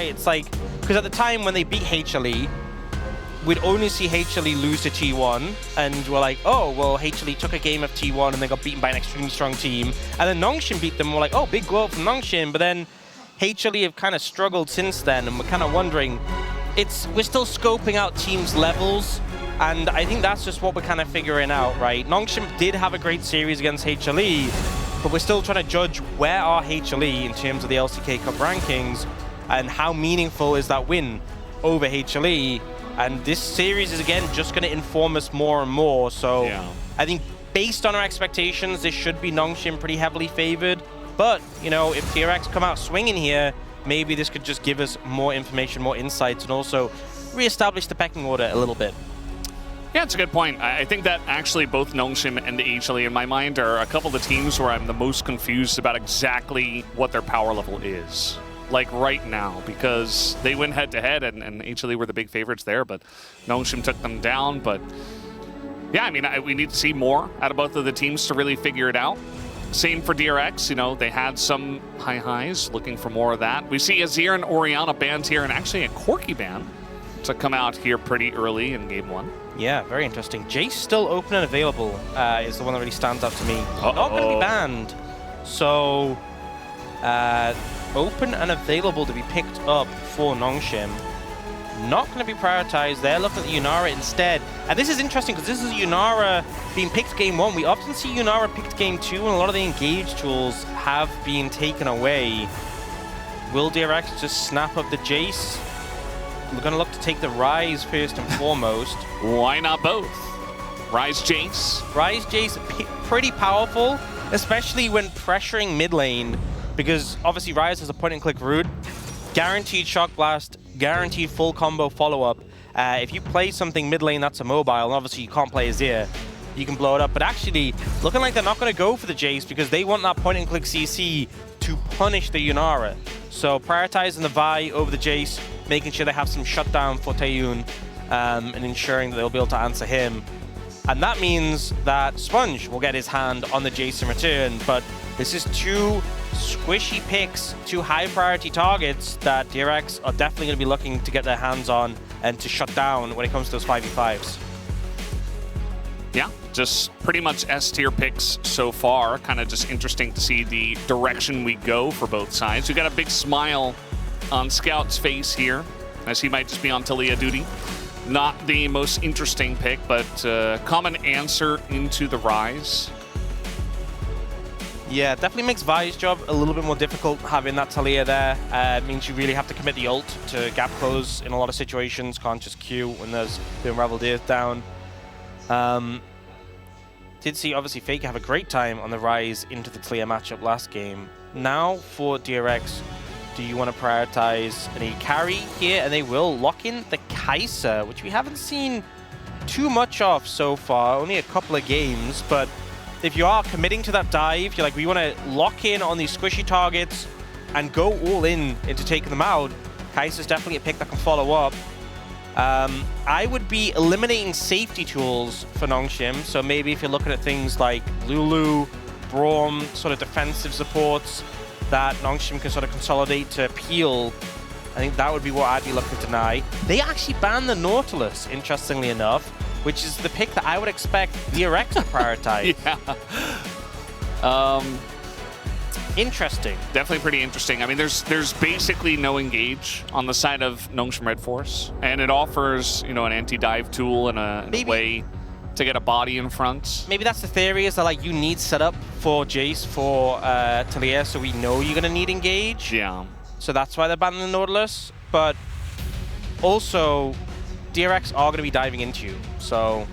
right? It's like, because at the time when they beat HLE, we'd only see HLE lose to T1, and we're like, oh, well, HLE took a game of T1 and they got beaten by an extremely strong team. And then Nongshim beat them, and we're like, oh, big glow from Nongshim. But then HLE have kind of struggled since then, and we're kind of wondering, we're still scoping out teams' levels, and I think that's just what we're kind of figuring out, right? Nongshim did have a great series against HLE, but we're still trying to judge where are HLE in terms of the LCK Cup rankings, and how meaningful is that win over HLE. And this series is, again, just going to inform us more and more. So yeah. I think based on our expectations, this should be Nongshim pretty heavily favored. But, you know, if DRX come out swinging here, maybe this could just give us more information, more insights, and also reestablish the pecking order a little bit. Yeah, it's a good point. I think that actually both Nongshim and HLE in my mind are a couple of the teams where I'm the most confused about exactly what their power level is. Like right now, because they went head-to-head and HLE were the big favorites there, but Nongshim took them down. But yeah, I mean, we need to see more out of both of the teams to really figure it out. Same for DRX, you know, they had some high highs, looking for more of that. We see Azir and Orianna banned here, and actually a Corki ban to come out here pretty early in game 1. Yeah, very interesting. Jace still open and available is the one that really stands out to me. Not going to be banned. So, open and available to be picked up for Nongshim. Not going to be prioritized. They're looking at the Yunara instead. And this is interesting because this is Yunara being picked game 1. We often see Yunara picked game 2, and a lot of the engage tools have been taken away. Will DRX just snap up the Jace? We're going to look to take the Ryze first and foremost. Why not both? Ryze Jace. Ryze Jace, pretty powerful, especially when pressuring mid lane, because obviously Ryze has a point-and-click route, guaranteed Shock Blast, guaranteed full combo follow-up. If you play something mid lane that's a mobile, and obviously you can't play Azir, you can blow it up. But actually, looking like they're not going to go for the Jace because they want that point-and-click CC to punish the Yunara. So prioritizing the Vi over the Jace, making sure they have some shutdown for Taeyun, and ensuring that they'll be able to answer him. And that means that Sponge will get his hand on the Jace in return, but this is two squishy picks, two high-priority targets that DRX are definitely going to be looking to get their hands on and to shut down when it comes to those 5v5s. Yeah, just pretty much S-tier picks so far. Kind of just interesting to see the direction we go for both sides. We got a big smile on Scout's face here, as he might just be on Taliyah duty. Not the most interesting pick, but common answer into the Ryze. Yeah, definitely makes Vi's job a little bit more difficult having that Taliyah there. It means you really have to commit the ult to gap close in a lot of situations. Can't just Q when there's the Unraveled Earth down. Did see obviously Faker have a great time on the Ryze into the Taliyah matchup last game. Now for DRX, do you want to prioritize any carry here? And they will lock in the Kai'Sa, which we haven't seen too much of so far, only a couple of games. But if you are committing to that dive, you're like, we want to lock in on these squishy targets and go all in into taking them out, Kai'Sa's definitely a pick that can follow up. I would be eliminating safety tools for Nongshim, so maybe if you're looking at things like Lulu, Braum, sort of defensive supports that Nongshim can sort of consolidate to peel, I think that would be what I'd be looking to deny. They actually banned the Nautilus, interestingly enough, which is the pick that I would expect DRX to prioritize. Yeah. Interesting. Definitely pretty interesting. I mean, there's basically no engage on the side of Nongshim Red Force, and it offers, you know, an anti-dive tool and a way to get a body in front. Maybe that's the theory, is that like you need setup for Jace for Taliyah, so we know you're gonna need engage. Yeah. So that's why they're banning the Nautilus. But also, DRX are gonna be diving into you. So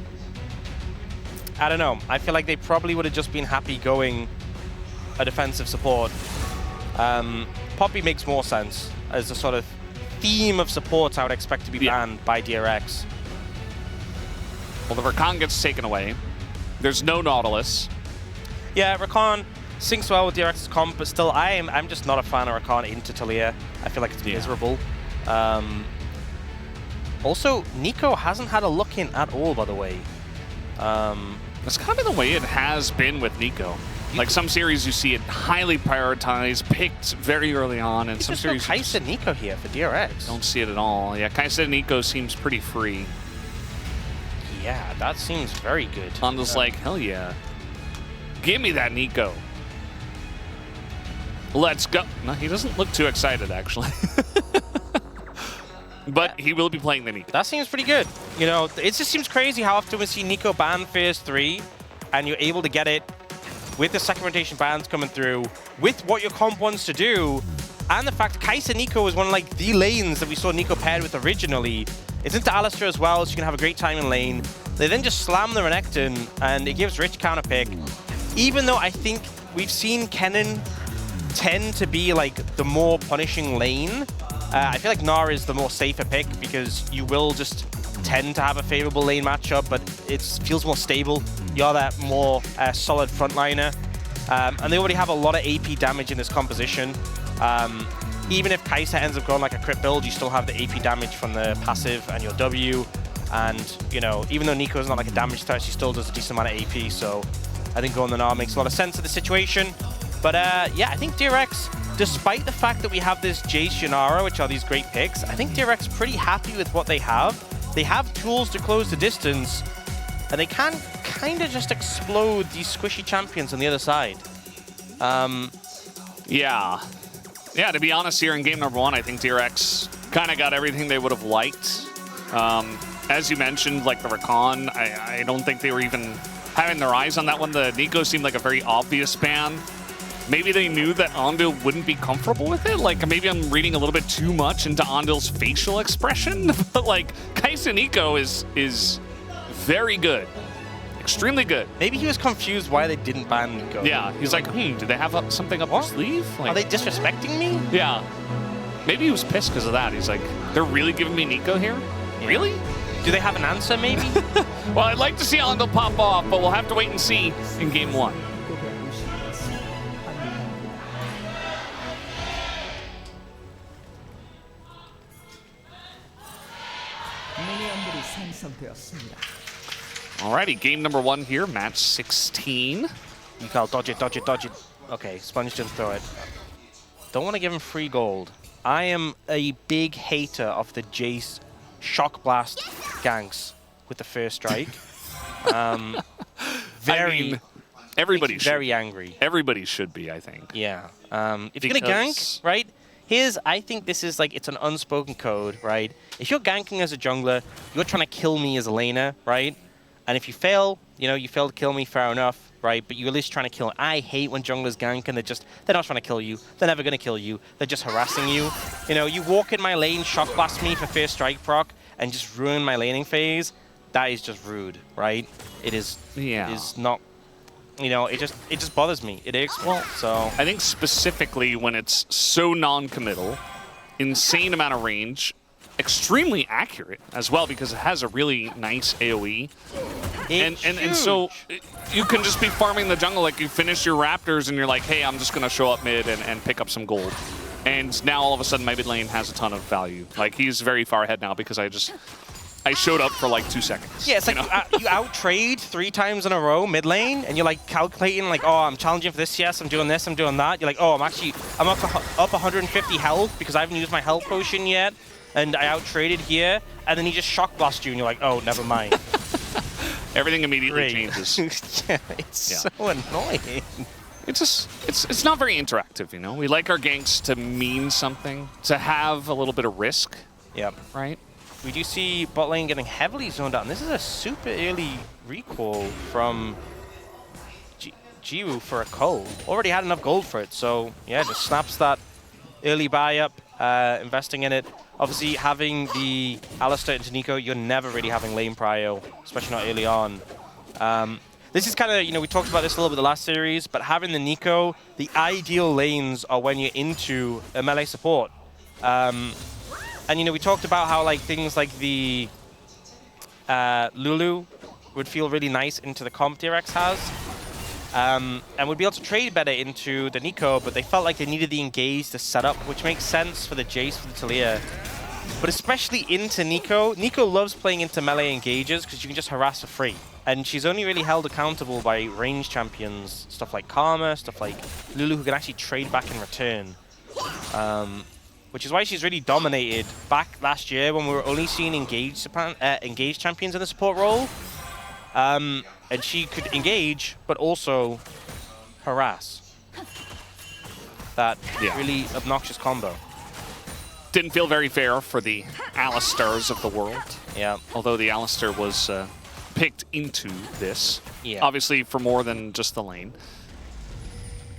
I don't know. I feel like they probably would have just been happy going a defensive support. Poppy makes more sense as a sort of theme of supports I would expect to be banned by DRX. Well, the Rakan gets taken away. There's no Nautilus. Yeah, Rakan syncs well with DRX's comp, but still, I'm just not a fan of Rakan into Taliyah. I feel like it's miserable. Also, Nico hasn't had a look in at all, by the way. That's kind of been the way it has been with Nico. Like some series you see it highly prioritized, picked very early on, and some series you Kai'Sa Nico here for DRX. don't see it at all. Yeah, Kai'Sa Nico seems pretty free. Yeah, that seems very good. Ando's like, hell yeah. Give me that Nico. Let's go. No, he doesn't look too excited, actually. But he will be playing the Nico. That seems pretty good. You know, it just seems crazy how often we see Nico ban phase 3, and you're able to get it with the second rotation bans coming through, with what your comp wants to do, and the fact Kai'Sa Nico is one of like the lanes that we saw Nico paired with originally. It's into Alistar as well, so you can have a great time in lane. They then just slam the Renekton, and it gives Rich counter pick. Even though I think we've seen Kennen tend to be like the more punishing lane, I feel like Gnar is the more safer pick because you will just tend to have a favorable lane matchup, but it feels more stable. You're that more solid frontliner. And they already have a lot of AP damage in this composition. Even if Kai'Sa ends up going like a crit build, you still have the AP damage from the passive and your W. And, you know, even though Nico is not like a damage threat, she still does a decent amount of AP. So I think going the Gnar makes a lot of sense in the situation. But yeah, I think DRX, despite the fact that we have this Jace, Yunara, which are these great picks, I think DRX pretty happy with what they have. They have tools to close the distance, and they can kind of just explode these squishy champions on the other side. Yeah. Yeah, to be honest, here in game number 1, I think DRX kind of got everything they would have liked. As you mentioned, like the Rakan, I don't think they were even having their eyes on that one. The Nico seemed like a very obvious ban. Maybe they knew that Andil wouldn't be comfortable with it. Like, maybe I'm reading a little bit too much into Andil's facial expression. But, like, Kai'Sa Nico is very good. Extremely good. Maybe he was confused why they didn't ban Nico. Yeah, he's like, do they have something up their sleeve? Like, are they disrespecting me? Yeah. Maybe he was pissed because of that. He's like, they're really giving me Nico here? Yeah. Really? Do they have an answer, maybe? Well, I'd like to see Andil pop off, but we'll have to wait and see in game 1. Alrighty, game number 1 here, match 16. You can't dodge it, dodge it, dodge it. Okay, Sponge didn't throw it. Don't want to give him free gold. I am a big hater of the Jace Shock Blast ganks with the first strike. Everybody should. Very angry. Everybody should be, I think. Yeah. If you're gonna gank, right? I think this is like, it's an unspoken code, right? If you're ganking as a jungler, you're trying to kill me as a laner, right? And if you fail, you know, you fail to kill me, fair enough, right? But you're at least trying to kill. I hate when junglers gank and they're not trying to kill you. They're never going to kill you. They're just harassing you. You know, you walk in my lane, shock blast me for first strike proc, and just ruin my laning phase. That is just rude, right? It is not, you know, it just bothers me. It irks me. So I think specifically when it's so non-committal, insane amount of range, extremely accurate as well because it has a really nice AoE. And so you can just be farming the jungle, like you finish your Raptors and you're like, hey, I'm just going to show up mid and pick up some gold. And now all of a sudden my mid lane has a ton of value. Like he's very far ahead now because I showed up for like 2 seconds. Yeah, it's like you out-trade 3 times in a row mid lane, and you're like calculating like, oh, I'm challenging for this, yes, I'm doing this, I'm doing that. You're like, oh, I'm up 150 health because I haven't used my health potion yet, and I out-traded here, and then he just shock blast you, and you're like, oh, never mind. Everything immediately changes. Yeah, it's so annoying. It's not very interactive, you know? We like our ganks to mean something, to have a little bit of risk. Yep. Right? We do see bot lane getting heavily zoned out, and this is a super early recall from Jiwoo for a Cull. Already had enough gold for it, so yeah, just snaps that early buy up, investing in it. Obviously, having the Alistar into Nico, you're never really having lane prio, especially not early on. This is kind of, you know, we talked about this a little bit the last series, but having the Nico, the ideal lanes are when you're into a melee support. And, you know, we talked about how, like, things like the Lulu would feel really nice into the comp DRX has. And would be able to trade better into the Nico, but they felt like they needed the engage, the setup, which makes sense for the Jace, for the Taliyah. but especially into Nico. Nico loves playing into melee engages because you can just harass for free. And she's only really held accountable by range champions, stuff like Karma, stuff like Lulu, who can actually trade back in return. Which is why she's really dominated back last year when we were only seeing engaged champions in the support role. And she could engage, but also harass. That really obnoxious combo. Didn't feel very fair for the Alistairs of the world. Yeah. Although the Alistair was picked into this. Yeah. Obviously for more than just the lane.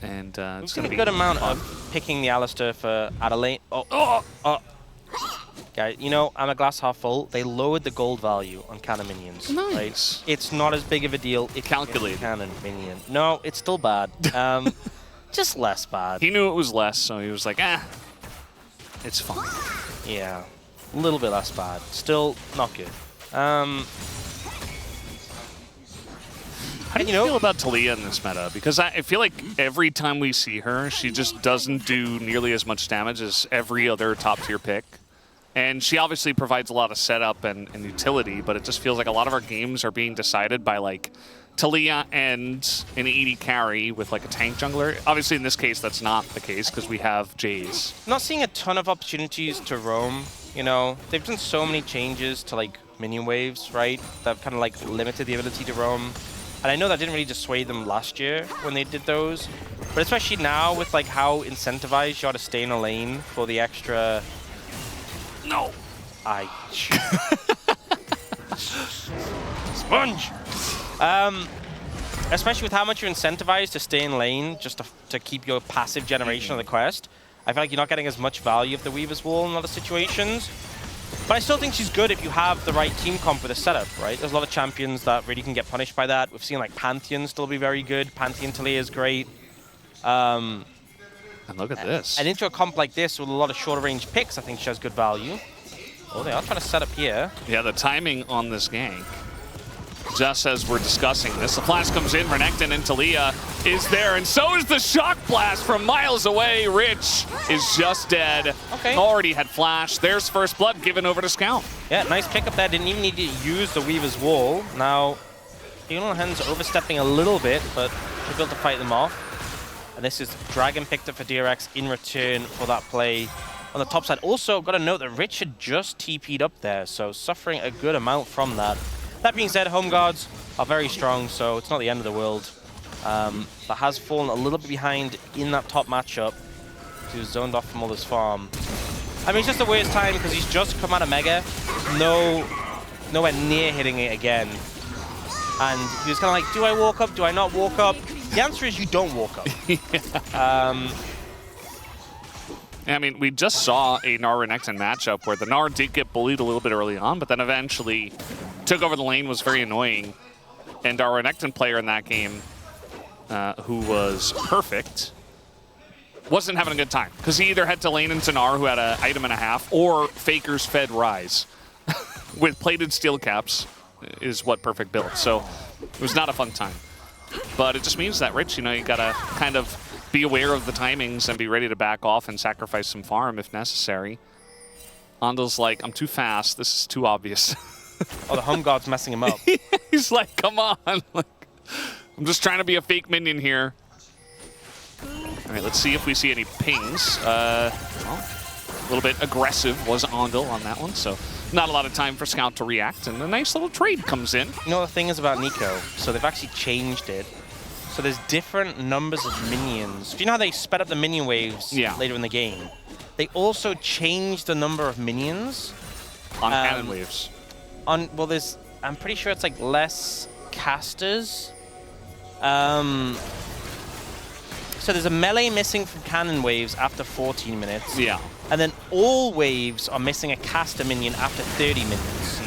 And it's going to be a good amount fun. of picking the Alistair for at a lane. Guys, you know, I'm a glass half full. They lowered the gold value on cannon minions. Nice. Right? It's not as big of a deal if Calculated. cannon minion. No, it's still bad. Just less bad. He knew it was less, so he was like, it's fine. Yeah, a little bit less bad. Still not good. How do you feel about Taliyah in this meta? Because I feel like every time we see her, she just doesn't do nearly as much damage as every other top-tier pick. And she obviously provides a lot of setup and utility, but it just feels like a lot of our games are being decided by like Taliyah and an AD carry with like a tank jungler. Obviously in this case that's not the case because we have Jays. Not seeing a ton of opportunities to roam, you know. They've done so many changes to like minion waves, right? That kind of like limited the ability to roam. And I know that didn't really dissuade them last year when they did those. But especially now with like how incentivized you are to stay in a lane for the extra... No. Sponge! Especially with how much you're incentivized to stay in lane just to keep your passive generation of the quest. I feel like you're not getting as much value of the Weaver's Wall in other situations. But I still think she's good if you have the right team comp with a setup, right? There's a lot of champions that really can get punished by that. We've seen like Pantheon still be very good. Pantheon Taliyah is great. And look at this. And into a comp like this with a lot of shorter range picks, I think she has good value. Oh, they are trying to set up here. Yeah, the timing on this gank, just as we're discussing this, the flash comes in, Renekton and Taliyah is there, and so is the shock blast from miles away. Rich is just dead. Okay. Already had flash. There's first blood given over to Scout. Yeah, nice pick up there. Didn't even need to use the Weaver's Wall. Now, Hen's overstepping a little bit, but should be able to fight them off. And this is Dragon picked up for DRX in return for that play on the top side. Also, got to note that Rich had just TP'd up there, so suffering a good amount from that. That being said, home guards are very strong, so it's not the end of the world. That has fallen a little bit behind in that top matchup. He was zoned off from all this farm. I mean, it's just the weirdest time because he's just come out of Mega, nowhere near hitting it again. And he was kind of like, do I walk up? Do I not walk up? The answer is you don't walk up. I mean, we just saw a Gnar Renekton matchup where the Gnar did get bullied a little bit early on, but then eventually took over the lane, was very annoying. And our Renekton player in that game, who was perfect, wasn't having a good time. Because he either had to lane into Gnar, who had an item and a half, or Faker's fed Rise. With plated steel caps is what perfect built. So it was not a fun time. But it just means that, Rich, you know, you got to kind of be aware of the timings and be ready to back off and sacrifice some farm if necessary. Andal's like, I'm too fast. This is too obvious. Oh, the home guard's messing him up. He's like, come on. Like, I'm just trying to be a fake minion here. All right, let's see if we see any pings. Well, a little bit aggressive was Andal on that one, so not a lot of time for Scout to react, and a nice little trade comes in. You know what the thing is about Nico? So they've actually changed it. So there's different numbers of minions. You know how they sped up the minion waves later in the game? They also changed the number of minions. On cannon waves. Well, there's, I'm pretty sure it's like less casters. So there's a melee missing from cannon waves after 14 minutes. Yeah. And then all waves are missing a caster minion after 30 minutes.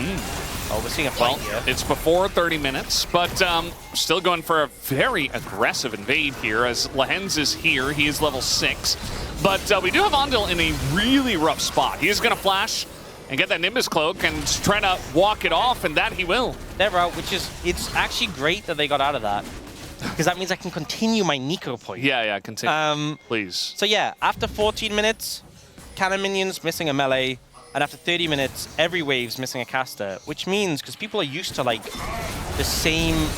Oh, we're seeing a fight here. It's before 30 minutes, but still going for a very aggressive invade here as Lehens is here. He is level 6. But we do have Andal in a really rough spot. He is going to flash and get that Nimbus Cloak and trying to walk it off, and that he will. They're out, which is, it's actually great that they got out of that. Because that means I can continue my Nico point. Yeah, continue. Please. So yeah, after 14 minutes, cannon minions missing a melee. and after 30 minutes, every wave's missing a caster, which means, because people are used to like the same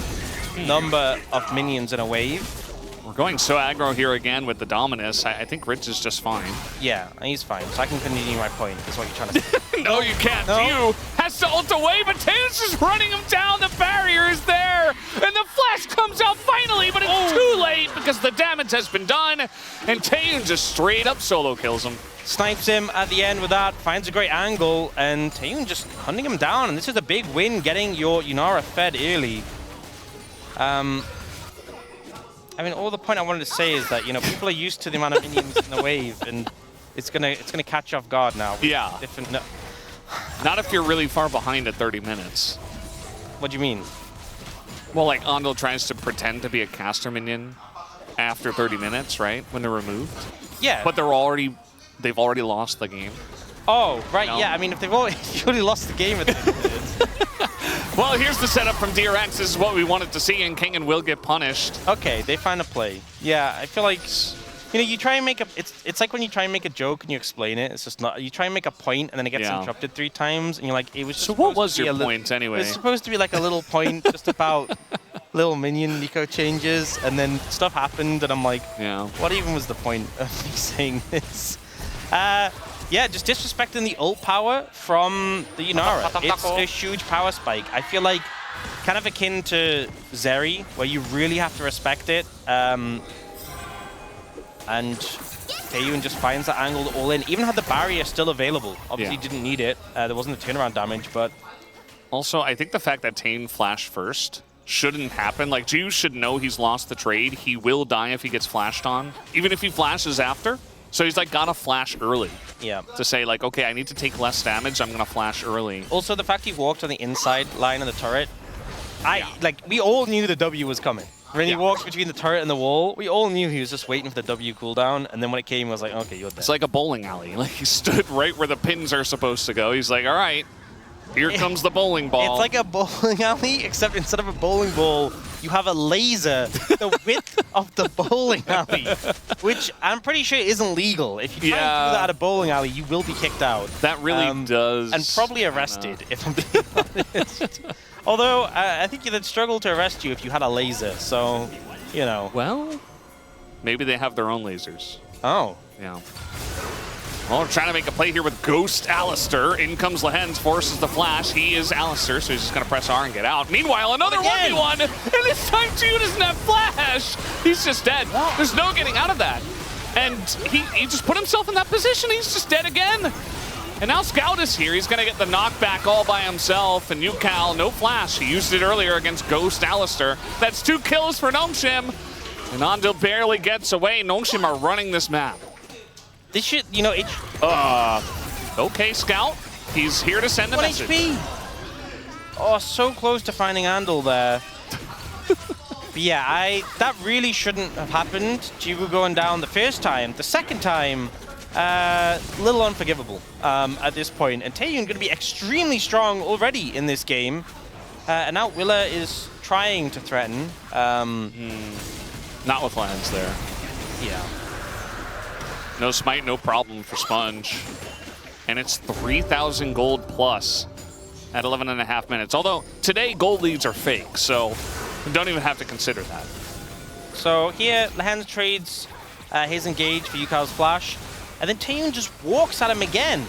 number of minions in a wave. We're going so aggro here again with the Dominus. I think Rich is just fine. Yeah, he's fine. So I can continue my point, is what you're trying to say. No, you can't. No. You has to ult away, but Taeyoon's just running him down. The barrier is there, and the flash comes out finally, but it's too late because the damage has been done, and Taeyoon just straight up solo kills him. Snipes him at the end with that, finds a great angle, and Taeyoon just hunting him down. And this is a big win, getting your Yunara fed early. I mean, all the point I wanted to say is that, you know, people are used to the amount of minions in the wave, and it's gonna catch you off guard now. Yeah. No. Not if you're really far behind at 30 minutes. What do you mean? Well, like Andal tries to pretend to be a caster minion after 30 minutes, right? When they're removed. Yeah. But they've already lost the game. Oh, right. No. Yeah. I mean, if they've already lost the game at 30 minutes. Well, here's the setup from DRX. This is what we wanted to see, and King and will get punished. Okay, they find a play. Yeah, I feel like, you know, you try and make a, it's like when you try and make a joke and you explain it, it's just not, you try and make a point and then it gets interrupted 3 times, and you're like, it was just So what was your point anyway? It was supposed to be like a little point just about little minion Nico changes, and then stuff happened, and I'm like, yeah, what even was the point of me saying this? Yeah, just disrespecting the ult power from the Yunara. It's a huge power spike. I feel like kind of akin to Zeri, where you really have to respect it. And Taeyoon just finds that angle all in. Even had the barrier still available. Obviously didn't need it. There wasn't a turnaround damage, but... Also, I think the fact that Taeyoon flashed first shouldn't happen. Like, Ju should know he's lost the trade. He will die if he gets flashed on, even if he flashes after. So he's like gotta flash early. Yeah. To say like, okay, I need to take less damage, I'm gonna flash early. Also, the fact he walked on the inside line of the turret, like, we all knew the W was coming. When he walked between the turret and the wall, we all knew he was just waiting for the W cooldown, and then when it came, I was like, okay, you're dead. It's like a bowling alley. Like, he stood right where the pins are supposed to go. He's like, all right, here comes the bowling ball. It's like a bowling alley, except instead of a bowling ball, you have a laser the width of the bowling alley, which I'm pretty sure isn't legal. If you try and do that at a bowling alley, you will be kicked out. That really does. And probably arrested, if I'm being honest. Although, I think they'd struggle to arrest you if you had a laser, so, you know. Well, maybe they have their own lasers. Oh. Yeah. Well, we're trying to make a play here with Ghost Alistair. In comes Lehens, forces the flash. He is Alistair, so he's just going to press R and get out. Meanwhile, another 1v1, and this time Ju doesn't have flash. He's just dead. There's no getting out of that. And he just put himself in that position. He's just dead again. And now Scout is here. He's going to get the knockback all by himself. And Yukal, no flash. He used it earlier against Ghost Alistair. That's 2 kills for Nongshim. And Andal barely gets away. Nongshim are running this map. This should, you know, it... Okay, Scout. He's here to send a message. 1 HP! Oh, so close to finding Andal there. But yeah, that really shouldn't have happened. Jiwoo going down the first time. The second time, a little unforgivable at this point. And Taeyoon going to be extremely strong already in this game. And now Willa is trying to threaten. Not with lands there. Yeah. No smite, no problem for Sponge. And it's 3,000 gold plus at 11.5 minutes. Although today gold leads are fake, so we don't even have to consider that. So here, Lehens trades his engage for Yukal's flash, and then Taeyoon just walks at him again.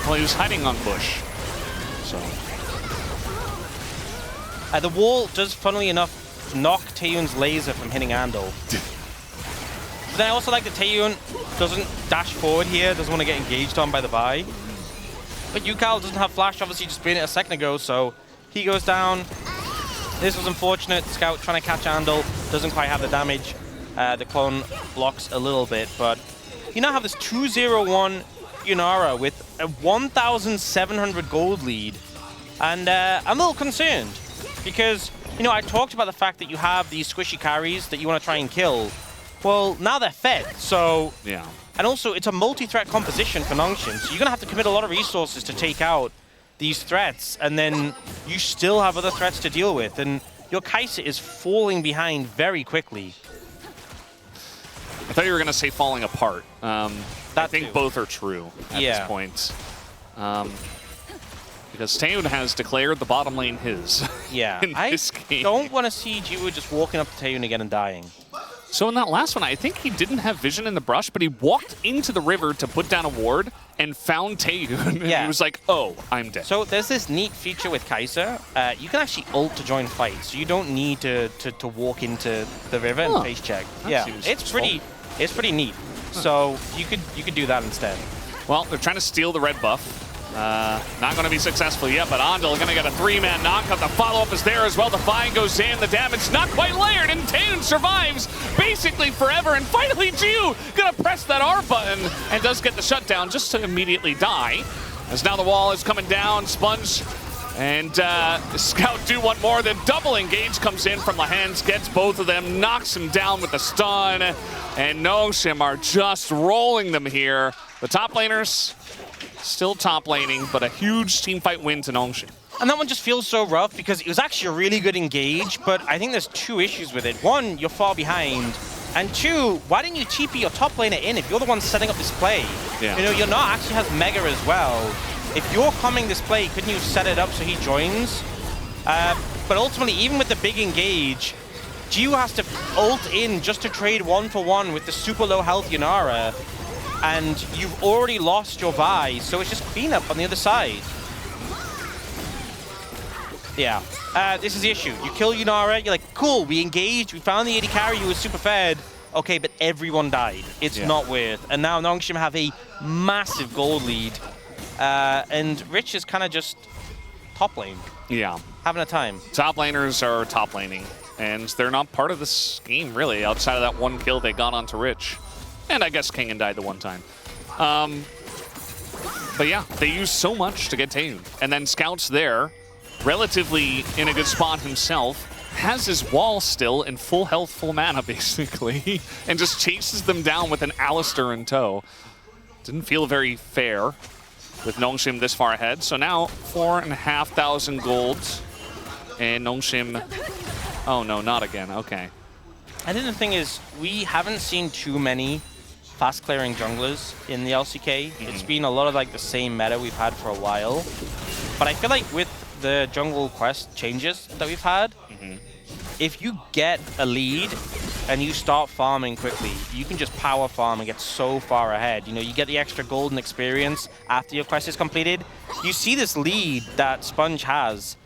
Well, he was hiding on bush, so. The wall does, funnily enough, knock Taeyoon's laser from hitting Andal. Then I also like that Taeyoon doesn't dash forward here, doesn't want to get engaged on by the Vi. But Yukal doesn't have flash, obviously just being it a second ago, so he goes down. This was unfortunate. Scout trying to catch Andal, doesn't quite have the damage. The clone blocks a little bit, but you now have this 2-0-1 Yunara with a 1,700 gold lead. And I'm a little concerned because, you know, I talked about the fact that you have these squishy carries that you want to try and kill. Well, now they're fed, so... Yeah. And also, it's a multi-threat composition for Nongshim, so you're going to have to commit a lot of resources to take out these threats, and then you still have other threats to deal with, and your Kai'Sa is falling behind very quickly. I thought you were going to say falling apart. I think too. both are true at this point. Because Taeun has declared the bottom lane his. Yeah, in this game. Don't want to see Jiwoo just walking up to Taeun again and dying. So in that last one, I think he didn't have vision in the brush, but he walked into the river to put down a ward and found Taeun. And Yeah. he was like, oh, I'm dead. So there's this neat feature with Kai'Sa. You can actually ult to join fights. So you don't need to walk into the river and face check. Yeah, it's pretty neat. So you could do that instead. Well, they're trying to steal the red buff. Not going to be successful yet, but Andal going to get a 3-man knockout. The follow-up is there as well. The Fine goes in. The damage not quite layered, and Taeun survives basically forever. And finally, Jiwoo going to press that R button and does get the shutdown just to immediately die. As now the wall is coming down, Sponge and Scout do one more. Then double engage comes in from the hands, gets both of them, knocks him down with the stun. And Noshim are just rolling them here. The top laners still top laning, but a huge team fight win to Noshim. And that one just feels so rough because it was actually a really good engage, but I think there's two issues with it. One, you're far behind. And two, why didn't you TP your top laner in if you're the one setting up this play? Yeah. You know, you're not actually has Mega as well. If you're coming this play, couldn't you set it up so he joins? But ultimately, even with the big engage, Jiwoo has to ult in just to trade 1-for-1 with the super low health Yunara. And you've already lost your Vi, so it's just cleanup on the other side. Yeah, this is the issue. You kill Yunara, you're like, cool, we engaged, we found the AD carry, you were super fed. Okay, but everyone died. It's not worth. And now Nongshim have a massive gold lead. And Rich is kind of just top lane. Yeah. Having a time. Top laners are top laning, and they're not part of this game, really, outside of that one kill they got onto Rich. And I guess Kingen died the one time. But yeah, they used so much to get Taeun. And then Scout's there, relatively in a good spot himself, has his wall still in full health, full mana, basically, and just chases them down with an Alistair in tow. Didn't feel very fair with Nongshim this far ahead. So now 4,500 gold. And Nongshim, oh no, not again, okay. And then the thing is, we haven't seen too many fast clearing junglers in the LCK. It's been a lot of like the same meta we've had for a while. But I feel like with the jungle quest changes that we've had, if you get a lead and you start farming quickly, you can just power farm and get so far ahead. You know, you get the extra golden experience after your quest is completed. You see this lead that Sponge has,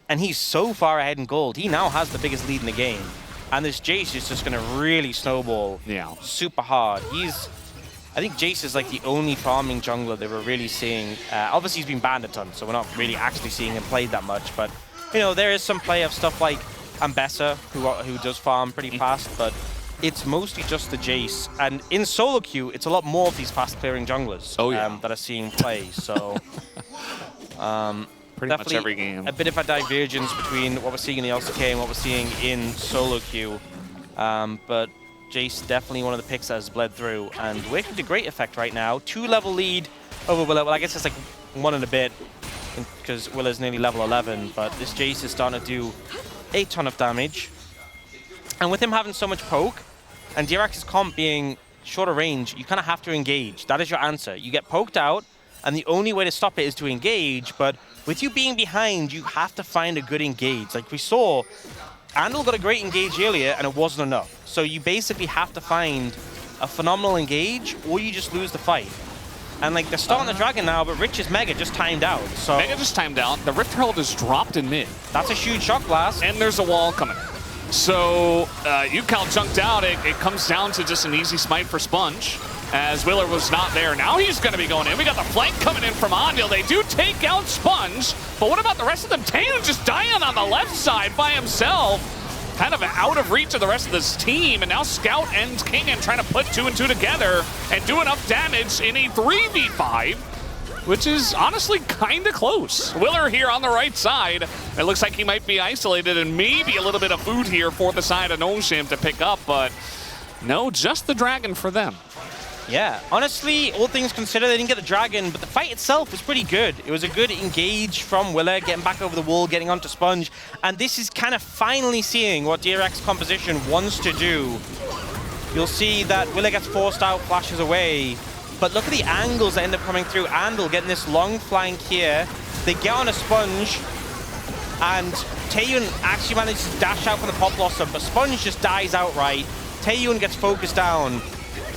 and he's so far ahead in gold. He now has the biggest lead in the game. And this Jace is just going to really snowball super hard. I think Jace is like the only farming jungler that we're really seeing. Obviously, he's been banned a ton, so we're not really actually seeing him played that much. But, you know, there is some play of stuff like Ambessa, who does farm pretty fast, but it's mostly just the Jace. And in solo queue, it's a lot more of these fast-clearing junglers that are seeing play. So, pretty much every game. A bit of a divergence between what we're seeing in the LCK and what we're seeing in solo queue. But Jace definitely one of the picks that has bled through. And Wicked to great effect right now. 2-level lead over Willow. Well, I guess it's like 1 and a bit because Willow's nearly level 11. But this Jace is starting to do a ton of damage. And with him having so much poke and DRX's comp being shorter range, you kind of have to engage. That is your answer. You get poked out, and the only way to stop it is to engage. But with you being behind, you have to find a good engage. Like we saw, Andal got a great engage earlier, and it wasn't enough. So you basically have to find a phenomenal engage, or you just lose the fight. And like they're starting the dragon now, but Rich's Mega just timed out. So Mega just timed out. The Rift Herald is dropped in mid. That's a huge shock blast. And there's a wall coming. So Yukal junked out. It comes down to just an easy smite for Sponge, as Willer was not there. Now he's going to be going in. We got the flank coming in from Andil. They do take out Sponge, but what about the rest of them? Taeun just dying on the left side by himself, kind of out of reach of the rest of this team. And now Scout and Kingen trying to put 2 and 2 together and do enough damage in a 3v5, which is honestly kind of close. Willer here on the right side. It looks like he might be isolated, and maybe a little bit of food here for the side of Noshim to pick up, but no, just the dragon for them. Yeah, honestly, all things considered, they didn't get the dragon, but the fight itself was pretty good. It was a good engage from Willer, getting back over the wall, getting onto Sponge, and this is kind of finally seeing what DRX composition wants to do. You'll see that Willer gets forced out, flashes away, But look at the angles that end up coming through. Andal getting this long flank here. They get on a Sponge, and Taeyun actually manages to dash out from the Pop Blossom, but Sponge just dies outright. Taeyun gets focused down,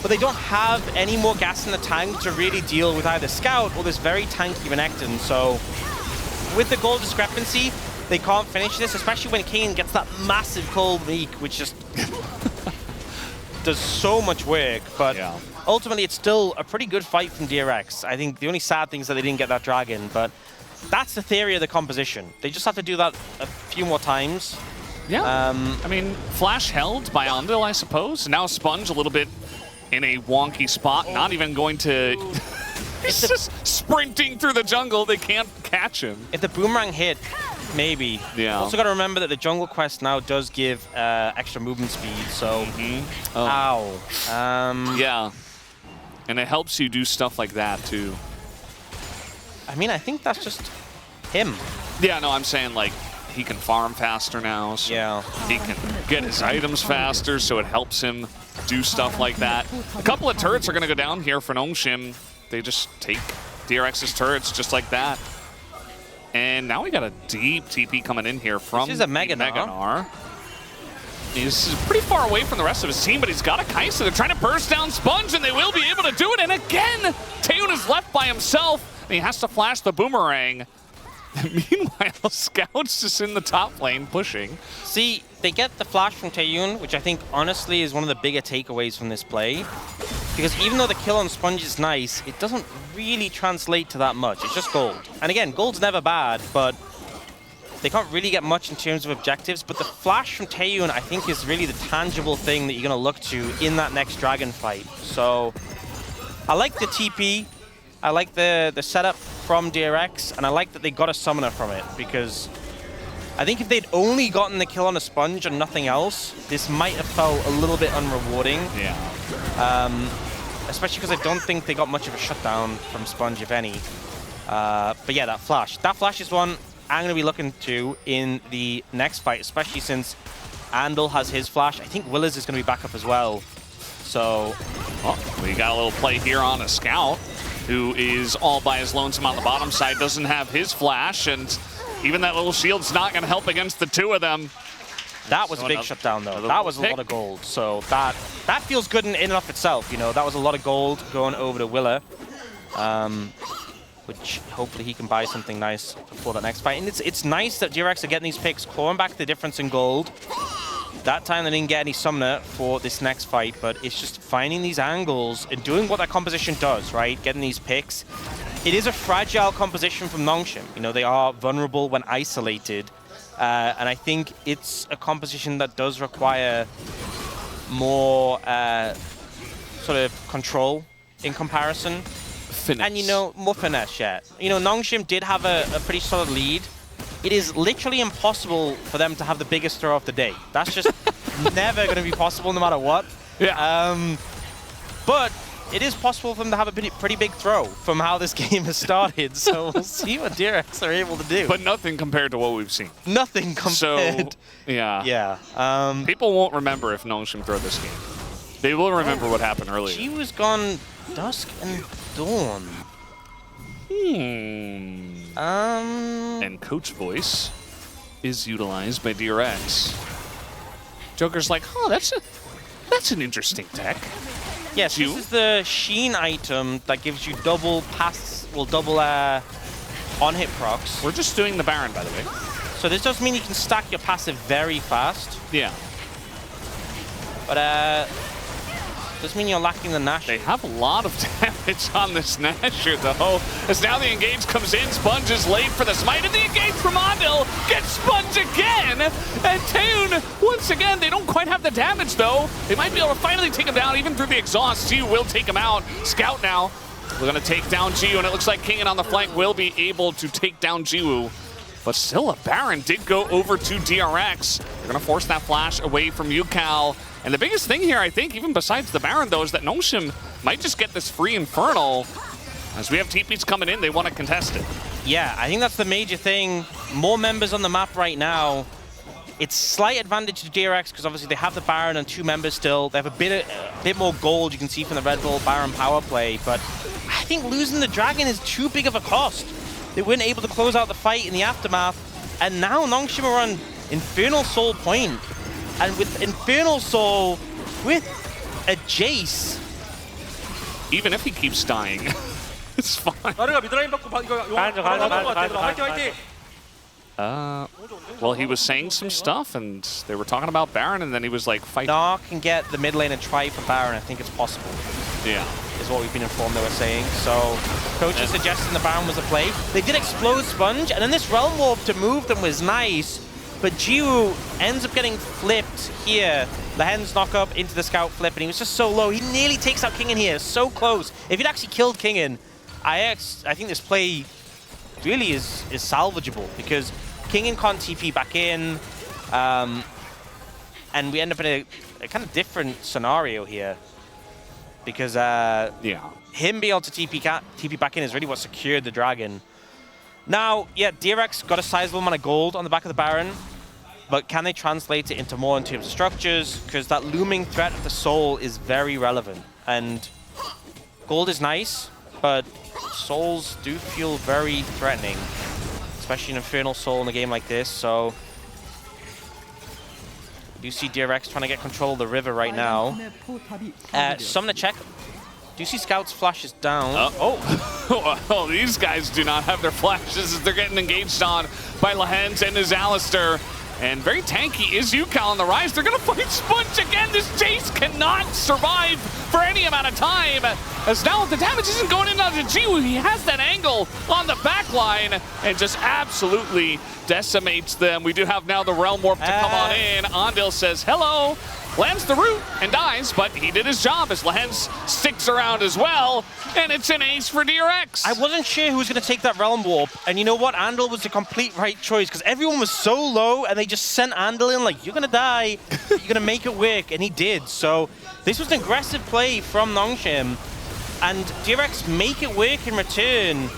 but they don't have any more gas in the tank to really deal with either Scout or this very tanky Renekton. So with the gold discrepancy, they can't finish this, especially when Kane gets that massive cold leak, which just does so much work. But ultimately, it's still a pretty good fight from DRX. I think the only sad thing is that they didn't get that dragon, but that's the theory of the composition. They just have to do that a few more times. Yeah. I mean, Flash held by Andal, I suppose. Now Sponge a little bit in a wonky spot, not even going to... He's just sprinting through the jungle. They can't catch him. If the boomerang hit, maybe. Yeah. Also got to remember that the jungle quest now does give extra movement speed, so... Ow. Yeah. And it helps you do stuff like that, too. I mean, I think that's just him. Yeah, no, I'm saying, like, he can farm faster now, so he can get his items faster, so it helps him do stuff like that. A couple of turrets are going to go down here for Nongshim. They just take DRX's turrets just like that. And now we got a deep TP coming in here from this is a Mega Gnar. He's pretty far away from the rest of his team, but he's got a Kaisa. They're trying to burst down Sponge, and they will be able to do it. And again, Taeyun is left by himself, and he has to flash the boomerang. Meanwhile, Scout's just in the top lane pushing. See, they get the flash from Taeyun, which I think honestly is one of the bigger takeaways from this play. Because even though the kill on Sponge is nice, it doesn't really translate to that much. It's just gold. And again, gold's never bad, but they can't really get much in terms of objectives. But the flash from Taeyun, I think, is really the tangible thing that you're going to look to in that next dragon fight. So I like the TP. I like the setup from DRX, and I like that they got a summoner from it, because I think if they'd only gotten the kill on a Sponge and nothing else, this might have felt a little bit unrewarding. Yeah. Especially because I don't think they got much of a shutdown from Sponge, if any. But yeah, that flash. That flash is one I'm going to be looking to in the next fight, especially since Andal has his flash. I think Willis is going to be back up as well. So... Oh, we got a little play here on a Scout, who is all by his lonesome on the bottom side, doesn't have his flash, and even that little shield's not going to help against the two of them. That was a big shutdown, though. That was a lot of gold. So that feels good in and of itself, you know. That was a lot of gold going over to Willa, which hopefully he can buy something nice before that next fight. And it's nice that DRX are getting these picks, clawing back the difference in gold. That time they didn't get any summoner for this next fight, but it's just finding these angles and doing what that composition does, right? Getting these picks. It is a fragile composition from Nongshim. You know, they are vulnerable when isolated. And I think it's a composition that does require more sort of control in comparison. Finesse. And, you know, more finesse, yeah. You know, Nongshim did have a pretty solid lead. It is literally impossible for them to have the biggest throw of the day. That's just never going to be possible no matter what. Yeah. But it is possible for them to have a pretty big throw from how this game has started. So we'll see what DRX are able to do. But nothing compared to what we've seen. Nothing compared. So, yeah. Yeah. People won't remember if Nongshim throw this game. They will remember what happened earlier. She was gone dusk and dawn. And Coach Voice is utilized by DRX. Joker's like, oh, that's an interesting tech. Yes, this is the Sheen item that gives you double pass, well, double on-hit procs. We're just doing the Baron, by the way. So this does mean you can stack your passive very fast. Yeah. But does mean you're lacking the Nash. They have a lot of damage on this Nasher, though. As now the engage comes in, Sponge is late for the smite, and the engage from Andal gets Sponge again! And Taeyun, once again, they don't quite have the damage, though. They might be able to finally take him down, even through the exhaust. Ziyu will take him out. Scout now. We're going to take down Jiwoo, and it looks like Kingen on the flank will be able to take down Jiwoo. But still, a Baron did go over to DRX. They're going to force that flash away from Yukao. And the biggest thing here, I think, even besides the Baron, though, is that Nongshim might just get this free Infernal. As we have TPs coming in, they want to contest it. Yeah, I think that's the major thing. More members on the map right now. It's slight advantage to DRX because obviously they have the Baron and 2 members still. They have a bit more gold, you can see from the Red Bull Baron power play, but I think losing the Dragon is too big of a cost. They weren't able to close out the fight in the aftermath, and now Nongshim are on Infernal Soul point. And with Infernal Soul, with a Jace, even if he keeps dying, it's fine. Well, he was saying some stuff, and they were talking about Baron, and then he was like, fight. Gnar can get the mid lane and try for Baron. I think it's possible. Yeah. Is what we've been informed they were saying. So, coach is suggesting the Baron was a play. They did explode Sponge, and then this Realm Warp to move them was nice, but Jiwoo ends up getting flipped here. Lehen's knock up into the scout flip, and he was just so low. He nearly takes out Kingen here, so close. If he'd actually killed Kingen, I think this play really is salvageable, because Kingen can't TP back in, and we end up in a kind of different scenario here, because him being able to TP back in is really what secured the Dragon. Now, yeah, DRX got a sizable amount of gold on the back of the Baron, but can they translate it into more in terms of structures? Because that looming threat of the Soul is very relevant, and gold is nice, but Souls do feel very threatening, especially an Infernal Soul in a game like this. So you see DRX trying to get control of the river right now. Summoner check. Do you see Scout's flashes down? Oh, these guys do not have their flashes as they're getting engaged on by Lehens and his Alistair. And very tanky is Yukal on the rise. They're going to fight Sponge again. This Jace cannot survive for any amount of time. As now the damage isn't going in onto Jiwoo. He has that angle on the back line and just absolutely decimates them. We do have now the Realm Warp to come on in. Andil says hello, lands the root and dies, but he did his job as Lehens sticks around as well. And it's an ace for DRX. I wasn't sure who was going to take that Realm Warp. And you know what? Andil was the complete right choice, because everyone was so low and they just sent Andil in like, you're going to die, you're going to make it work. And he did. So this was an aggressive play from Nongshim. And DRX make it work in return.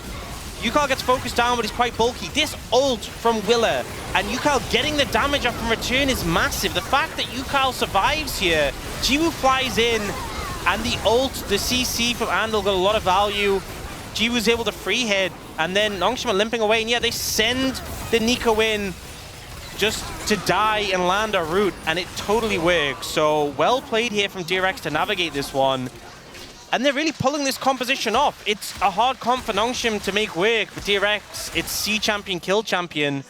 Yukal gets focused down, but he's quite bulky. This ult from Willa and Yukal getting the damage up in return is massive. The fact that Yukal survives here, Jiwoo flies in, and the ult, the CC from Andil got a lot of value. Jiwoo's able to free hit, and then Nongshim are limping away, and yeah, they send the Nico in just to die and land a root, and it totally works. So well played here from DRX to navigate this one. And they're really pulling this composition off. It's a hard comp for Nongshim to make work. For DRX, it's C champion, kill champion.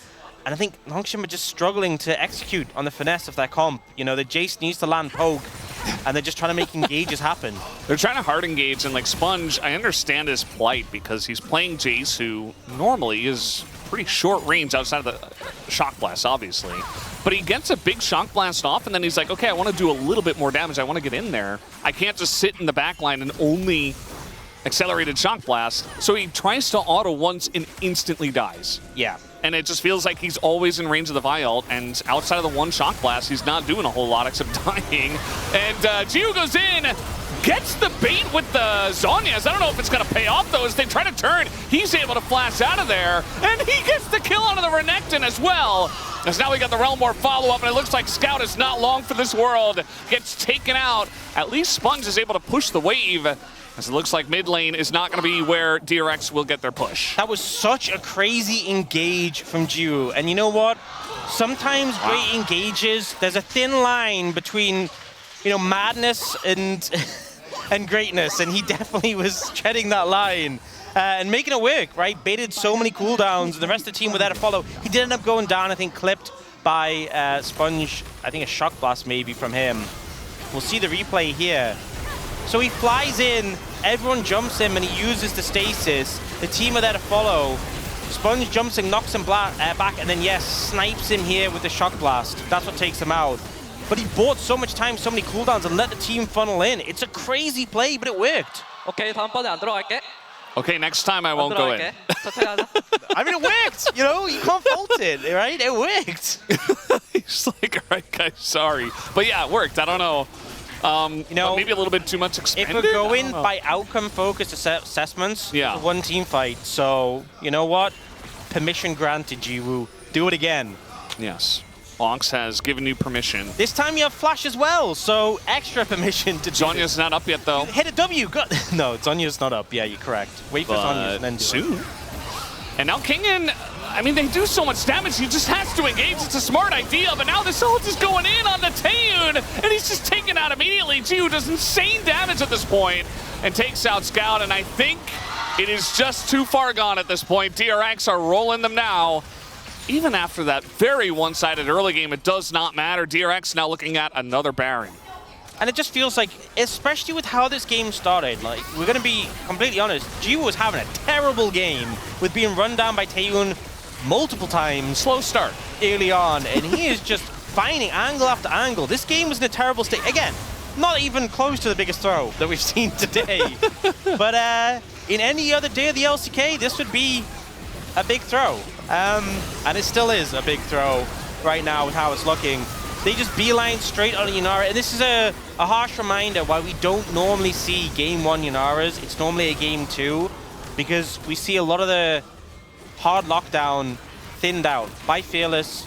And I think Nongshim are just struggling to execute on the finesse of their comp. You know, the Jace needs to land poke, and they're just trying to make engages happen. They're trying to hard engage, and like Sponge, I understand his plight because he's playing Jace, who normally is pretty short range outside of the Shock Blast, obviously. But he gets a big Shock Blast off, and then he's like, okay, I want to do a little bit more damage. I want to get in there. I can't just sit in the back line and only accelerated Shock Blast. So he tries to auto once and instantly dies. Yeah. And it just feels like he's always in range of the Vi ult, and outside of the one Shock Blast, he's not doing a whole lot except dying. And Jiwoo goes in, gets the bait with the Zhonya's. I don't know if it's going to pay off, though, as they try to turn. He's able to flash out of there, and he gets the kill onto the Renekton as well. As now we got the Realm Warp follow-up, and it looks like Scout is not long for this world. Gets taken out. At least Sponge is able to push the wave, as it looks like mid lane is not going to be where DRX will get their push. That was such a crazy engage from Jiwoo. And you know what? Sometimes great engages, there's a thin line between, you know, madness and and greatness. And he definitely was treading that line. And making it work, right? Baited so many cooldowns, and the rest of the team were there to follow. He did end up going down, I think, clipped by Sponge. I think a Shock Blast maybe from him. We'll see the replay here. So he flies in, everyone jumps him, and he uses the stasis. The team are there to follow. Sponge jumps and knocks him back, and then, yes, snipes him here with the Shock Blast. That's what takes him out. But he bought so much time, so many cooldowns, and let the team funnel in. It's a crazy play, but it worked. Okay, 다음번에 안 들어갈게. Okay, next time I won't go in. I mean, it worked, you know? You can't fault it, right? It worked. He's like, all right, guys, sorry. But yeah, it worked. I don't know. You know, maybe a little bit too much expended. If we're going by outcome-focused assessments, it's a one-team fight. So, you know what? Permission granted, Jiwoo. Do it again. Yes. Ox has given you permission. This time you have flash as well, so extra permission to do Zonya's this. not up yet, though. Hit a W. No, Zonya's not up. Yeah, you're correct. Wait for Zonya and then do soon. it. And now Kingen, I mean, they do so much damage, he just has to engage. It's a smart idea, but now this ult is going in on the Taeyun, and he's just taken out immediately. Jiwoo does insane damage at this point and takes out Scout, and I think it is just too far gone at this point. DRX are rolling them now. Even after that very one-sided early game, it does not matter. DRX now looking at another Baron. And it just feels like, especially with how this game started, like, we're going to be completely honest, Jiwoo was having a terrible game with being run down by Taeyun multiple times. Slow start. Early on, and he is just finding angle after angle. This game was in a terrible state. Again, not even close to the biggest throw that we've seen today. But in any other day of the LCK, this would be a big throw. And it still is a big throw right now with how it's looking. They just beeline straight on Yunara, and this is a harsh reminder why we don't normally see Game 1 Yunaras. It's normally a Game 2, because we see a lot of the hard lockdown thinned out by Fearless,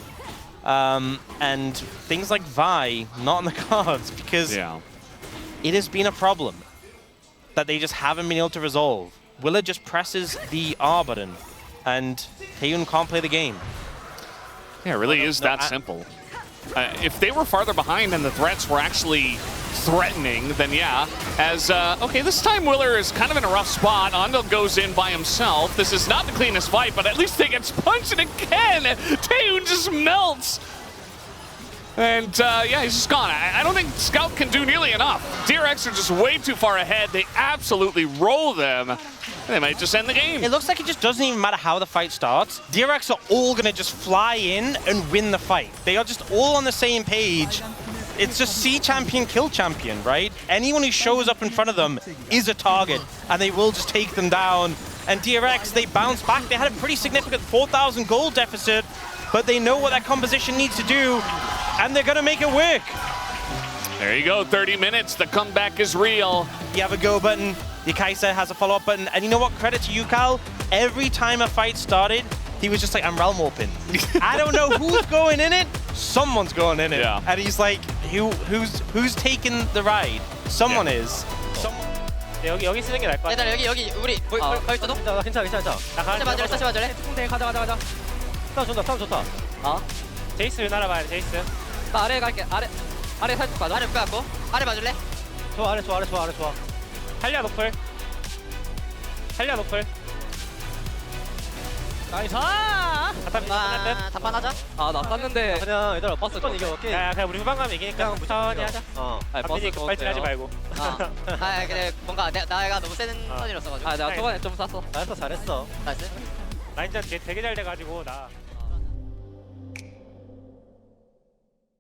and things like Vi not on the cards, because it has been a problem that they just haven't been able to resolve. Willa just presses the R button, and Taeyun can't play the game. Yeah, it really is that simple. If they were farther behind and the threats were actually threatening, then yeah. As, okay, this time Willer is kind of in a rough spot. Andal goes in by himself. This is not the cleanest fight, but at least they get punched again. Taeyun just melts. And, yeah, he's just gone. I don't think Scout can do nearly enough. DRX are just way too far ahead. They absolutely roll them. They might just end the game. It looks like it just doesn't even matter how the fight starts. DRX are all going to just fly in and win the fight. They are just all on the same page. It's just see champion, kill champion, right? Anyone who shows up in front of them is a target, and they will just take them down. And DRX, they bounce back. They had a pretty significant 4,000 gold deficit, but they know what that composition needs to do, and they're going to make it work. There you go, 30 minutes. The comeback is real. You have a go button. The Kaiser has a follow-up button. And you know what? Credit to you, Cal. Every time a fight started, he was just like, I'm realm warping. I don't know who's going in it. Someone's going in it. Yeah. And he's like, who's taking the ride? Someone is. 여기 쓰는 게 나을 것 같아. 얘들아 여기 우리 벌써도? 괜찮아. 다시 맞을래? 다시 맞을래? 네, 가자. 싸움 좋다. 제이스 유나라 봐야 돼, 제이스. 나 아래 갈게. 아래 살짝 가자. 아래 갖고 아래 맞을래? 좋아. 탈리아 노플. 나이스. 답판하자. 나 땄는데. 그냥 얘들아 버스 건 이겨. 오케이. 야, 그냥 우리 후반 가면 이기니까 천천히 하자. 버스 급발진하지 말고. 그래 뭔가 내가 너무 센 선이었어가지고. 내가 초반에 좀 쐈어. 잘했어. 나이스. 라인전 되게 잘 돼가지고 나.